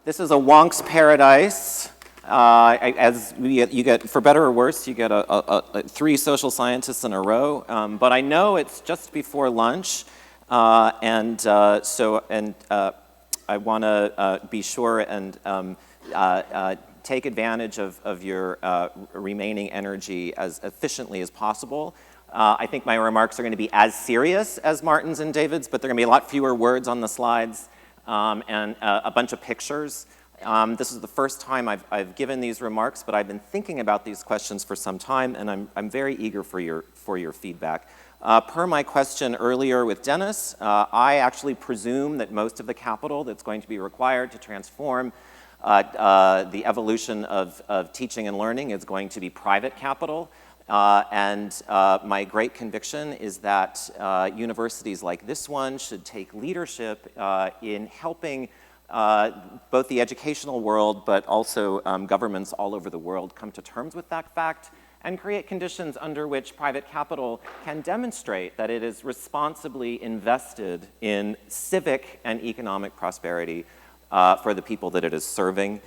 This is a wonk's paradise. You get, for better or worse, you get 3 social scientists in a row. But I know it's just before lunch, I want to be sure and take advantage of your remaining energy as efficiently as possible. I think my remarks are going to be as serious as Martin's and David's, but there are going to be a lot fewer words on the slides and a bunch of pictures. This is the first time I've given these remarks, but I've been thinking about these questions for some time, and I'm very eager for your feedback. Per my question earlier with Dennis, I actually presume that most of the capital that's going to be required to transform the evolution of teaching and learning is going to be private capital. My great conviction is that universities like this one should take leadership in helping both the educational world, but also governments all over the world come to terms with that fact and create conditions under which private capital can demonstrate that it is responsibly invested in civic and economic prosperity for the people that it is serving.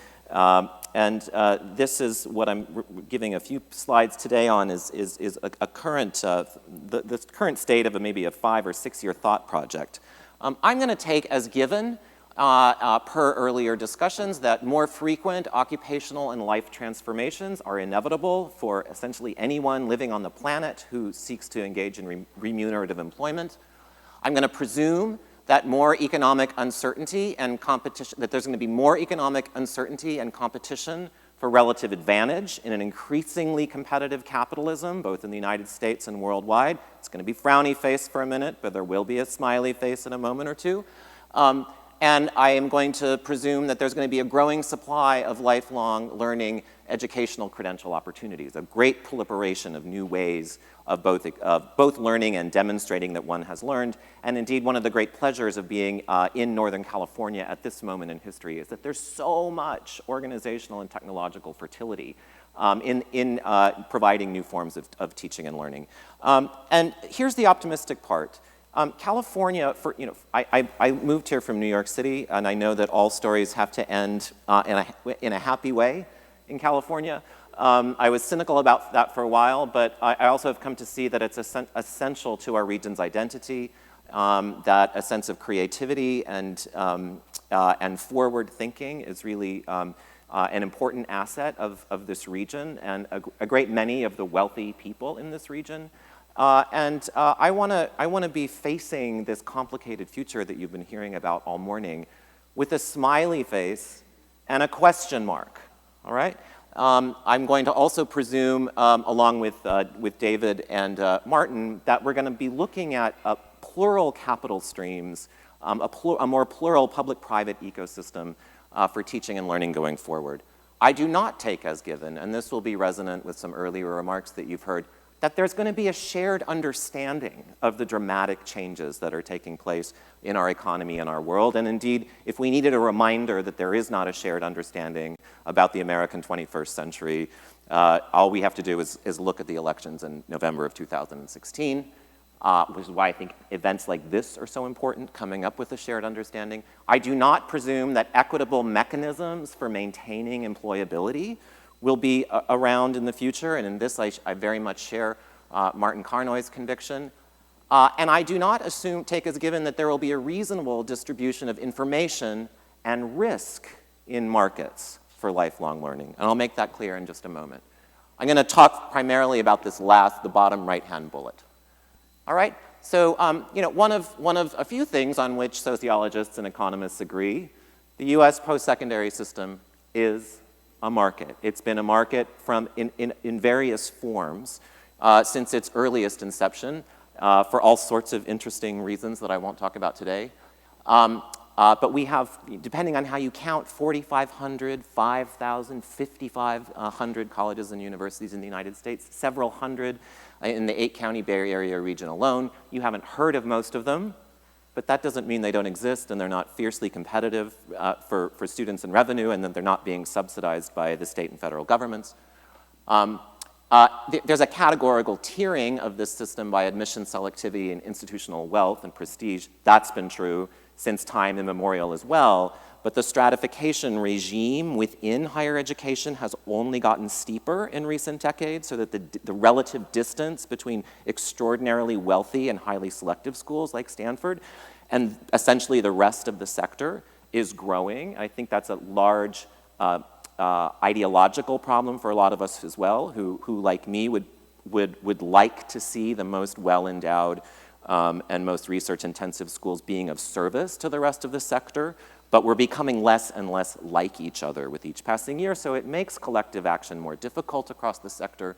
This is what I'm giving a few slides today on is a current, the current state of maybe a 5 or 6 year thought project. I'm going to take as given per earlier discussions that more frequent occupational and life transformations are inevitable for essentially anyone living on the planet who seeks to engage in remunerative employment. I'm going to presume that more economic uncertainty and competition, that there's going to be more economic uncertainty and competition for relative advantage in an increasingly competitive capitalism, both in the United States and worldwide. It's going to be frowny face for a minute, but there will be a smiley face in a moment or two. And I am going to presume that there's going to be a growing supply of lifelong learning educational credential opportunities, a great proliferation of new ways of both learning and demonstrating that one has learned. And indeed, one of the great pleasures of being in Northern California at this moment in history is that there's so much organizational and technological fertility in providing new forms of teaching and learning. And here's the optimistic part. California, I moved here from New York City, and I know that all stories have to end in a happy way in California. I was cynical about that for a while, but I also have come to see that it's essential to our region's identity, that a sense of creativity and forward thinking is really an important asset of this region and a great many of the wealthy people in this region. I want to be facing this complicated future that you've been hearing about all morning with a smiley face and a question mark, all right? I'm going to also presume, along with David and Martin, that we're going to be looking at plural capital streams, a more plural public-private ecosystem for teaching and learning going forward. I do not take as given, and this will be resonant with some earlier remarks that you've heard, that there's going to be a shared understanding of the dramatic changes that are taking place in our economy and our world. And indeed, if we needed a reminder that there is not a shared understanding about the American 21st century, all we have to do is look at the elections in November of 2016, which is why I think events like this are so important, coming up with a shared understanding. I do not presume that equitable mechanisms for maintaining employability will be around in the future, and in this I very much share Martin Carnoy's conviction. And I do not take as given that there will be a reasonable distribution of information and risk in markets for lifelong learning, and I'll make that clear in just a moment. I'm going to talk primarily about this the bottom right-hand bullet. All right, so one of a few things on which sociologists and economists agree, the US post-secondary system is a market. It's been a market in various forms since its earliest inception for all sorts of interesting reasons that I won't talk about today. But we have, depending on how you count, 4,500, 5,000, 5,500 colleges and universities in the United States, several hundred in the 8-county Bay Area region alone. You haven't heard of most of them, but that doesn't mean they don't exist and they're not fiercely competitive for students and revenue, and that they're not being subsidized by the state and federal governments. There's a categorical tiering of this system by admission selectivity and institutional wealth and prestige. That's been true since time immemorial as well. but the stratification regime within higher education has only gotten steeper in recent decades, so that the relative distance between extraordinarily wealthy and highly selective schools like Stanford and essentially the rest of the sector is growing. I think that's a large ideological problem for a lot of us as well, who like me, would like to see the most well-endowed and most research-intensive schools being of service to the rest of the sector, but we're becoming less and less like each other with each passing year, so it makes collective action more difficult across the sector.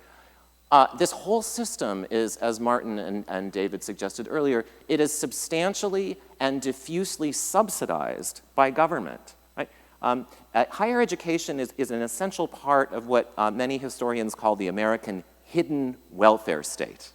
This whole system is, as Martin and David suggested earlier, it is substantially and diffusely subsidized by government. Right? Higher education is an essential part of what many historians call the American hidden welfare state.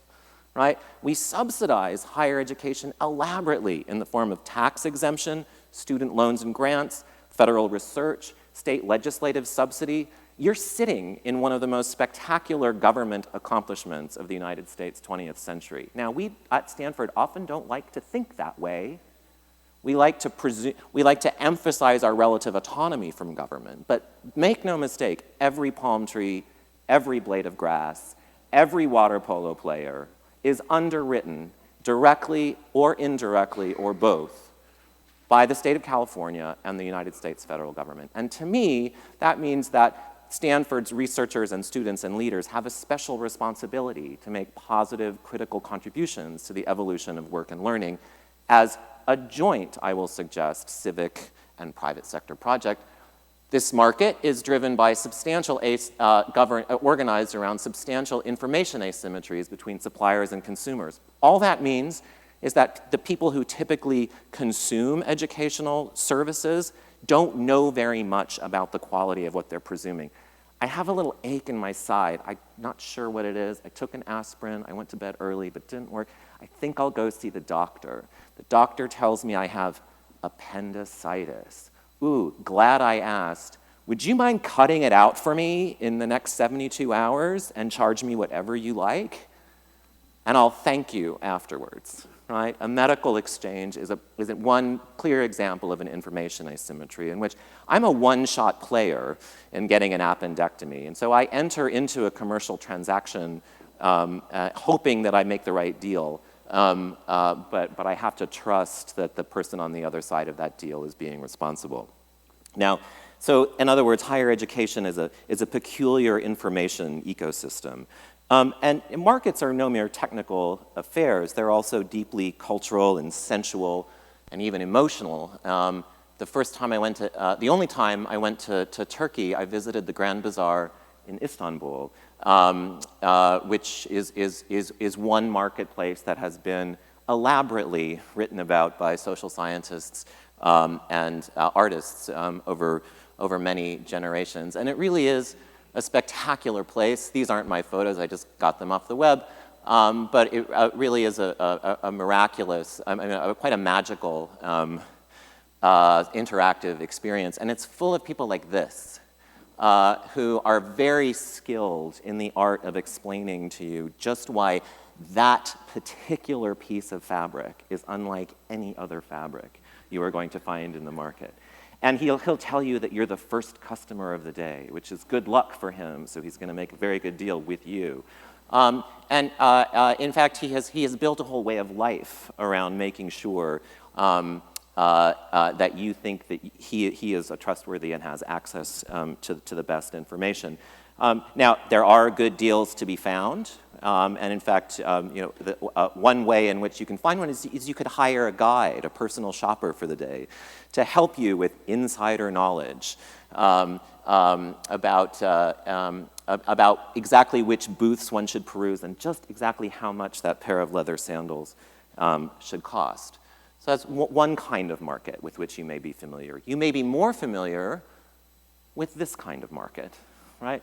Right? We subsidize higher education elaborately in the form of tax exemption, student loans and grants, federal research, state legislative subsidy. You're sitting in one of the most spectacular government accomplishments of the United States 20th century. Now, we at Stanford often don't like to think that way. We like to emphasize our relative autonomy from government, but make no mistake, every palm tree, every blade of grass, every water polo player is underwritten directly or indirectly or both by the state of California and the United States federal government. And to me, that means that Stanford's researchers and students and leaders have a special responsibility to make positive, critical contributions to the evolution of work and learning as a joint, I will suggest, civic and private sector project. This market is driven by substantial, organized around substantial information asymmetries between suppliers and consumers. All that means is that the people who typically consume educational services don't know very much about the quality of what they're presuming. I have a little ache in my side. I'm not sure what it is. I took an aspirin. I went to bed early, but it didn't work. I think I'll go see the doctor. The doctor tells me I have appendicitis. Ooh, glad I asked. Would you mind cutting it out for me in the next 72 hours and charge me whatever you like? And I'll thank you afterwards, right? A medical exchange is one clear example of an information asymmetry in which I'm a one-shot player in getting an appendectomy. And so I enter into a commercial transaction hoping that I make the right deal. But I have to trust that the person on the other side of that deal is being responsible. Now, so in other words, higher education is a peculiar information ecosystem. And markets are no mere technical affairs. They're also deeply cultural and sensual and even emotional. The only time I went to Turkey, I visited the Grand Bazaar in Istanbul, which is one marketplace that has been elaborately written about by social scientists and artists over many generations. And it really is a spectacular place. These aren't my photos, I just got them off the web. But it really is a miraculous, quite a magical interactive experience. And it's full of people like this, who are very skilled in the art of explaining to you just why that particular piece of fabric is unlike any other fabric you are going to find in the market. And he'll tell you that you're the first customer of the day, which is good luck for him, so he's going to make a very good deal with you. In fact, he has built a whole way of life around making sure that you think that he is trustworthy and has access to the best information. Now, there are good deals to be found, and in fact, one way in which you can find one is you could hire a guide, a personal shopper for the day, to help you with insider knowledge about exactly which booths one should peruse and just exactly how much that pair of leather sandals should cost. So that's one kind of market with which you may be familiar. You may be more familiar with this kind of market, right?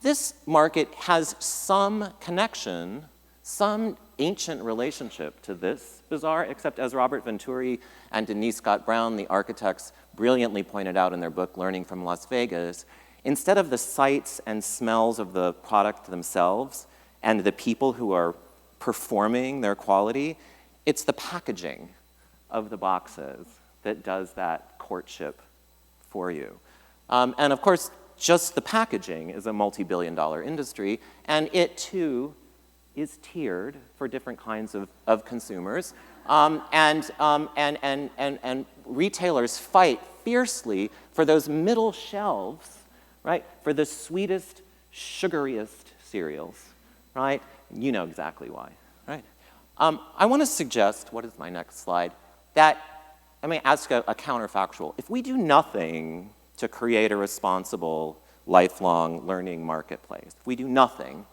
This market has some connection, some ancient relationship to this bazaar, except as Robert Venturi and Denise Scott Brown, the architects, brilliantly pointed out in their book, Learning from Las Vegas, instead of the sights and smells of the product themselves and the people who are performing their quality, it's the packaging of the boxes that does that courtship for you. And of course, just the packaging is a multi-billion-dollar industry, and it too is tiered for different kinds of consumers. And retailers fight fiercely for those middle shelves, right? For the sweetest, sugariest cereals, right? You know exactly why, right? I want to suggest, what is my next slide, that, I may ask a counterfactual. If we do nothing to create a responsible, lifelong learning marketplace, if we do nothing,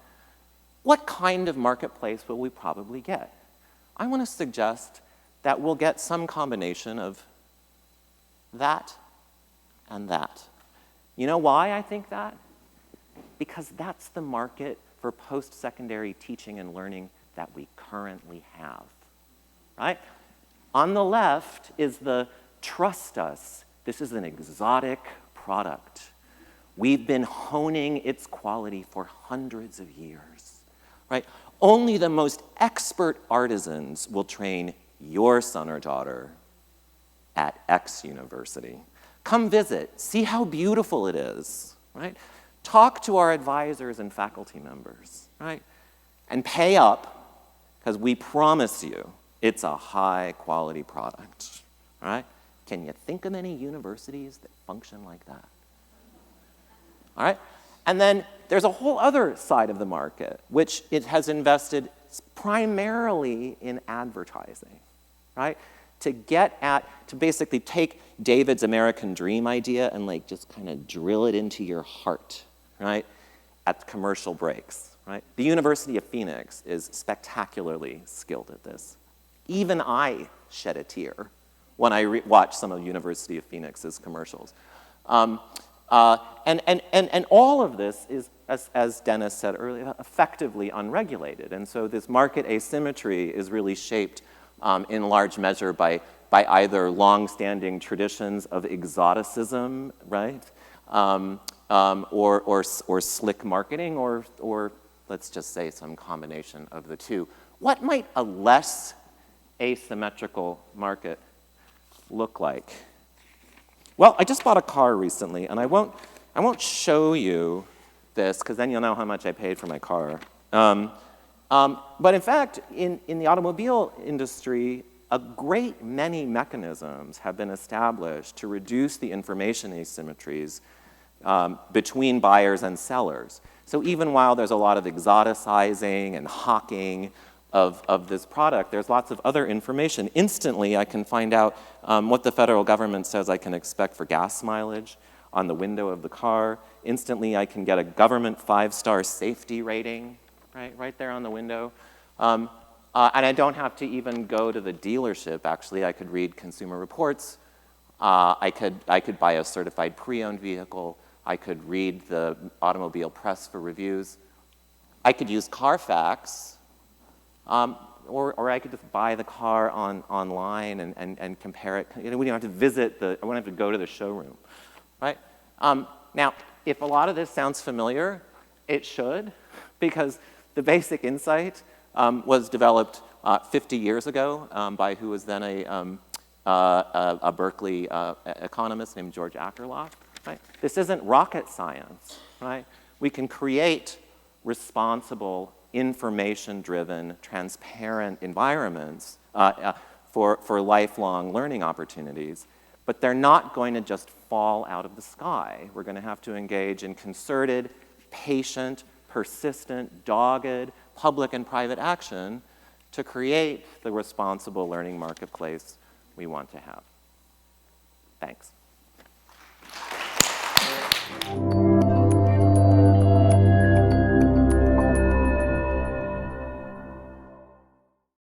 what kind of marketplace will we probably get? I want to suggest that we'll get some combination of that and that. You know why I think that? Because that's the market for post-secondary teaching and learning that we currently have, right? On the left is the trust us. This is an exotic product. We've been honing its quality for hundreds of years, right? Only the most expert artisans will train your son or daughter at X university. Come visit, see how beautiful it is, right? Talk to our advisors and faculty members, right? And pay up, because we promise you it's a high-quality product, all right? Can you think of any universities that function like that? All right? And then there's a whole other side of the market, which it has invested primarily in advertising, right? To basically take David's American dream idea and like just kind of drill it into your heart, right? At commercial breaks, right? The University of Phoenix is spectacularly skilled at this. Even I shed a tear when I watched some of University of Phoenix's commercials. And all of this is, as Dennis said earlier, effectively unregulated. And so this market asymmetry is really shaped in large measure by either long-standing traditions of exoticism, right? Or slick marketing, or let's just say some combination of the two. What might a less asymmetrical market look like? Well, I just bought a car recently, and I won't show you this, because then you'll know how much I paid for my car. But in fact, in the automobile industry, a great many mechanisms have been established to reduce the information asymmetries between buyers and sellers. So even while there's a lot of exoticizing and hawking of this product, there's lots of other information. Instantly, I can find out what the federal government says I can expect for gas mileage on the window of the car. Instantly, I can get a government 5-star safety rating, right there on the window. And I don't have to even go to the dealership. Actually, I could read Consumer Reports. I could buy a certified pre-owned vehicle. I could read the automobile press for reviews. I could use Carfax. Or I could just buy the car online and compare it. You know, we don't have to visit I won't have to go to the showroom, right? Now, if a lot of this sounds familiar, it should, because the basic insight was developed 50 years ago by who was then a Berkeley economist named George Akerlof, right? This isn't rocket science, right? We can create responsible, information-driven, transparent environments for lifelong learning opportunities, but they're not going to just fall out of the sky. We're going to have to engage in concerted, patient, persistent, dogged, public and private action to create the responsible learning marketplace we want to have. Thanks.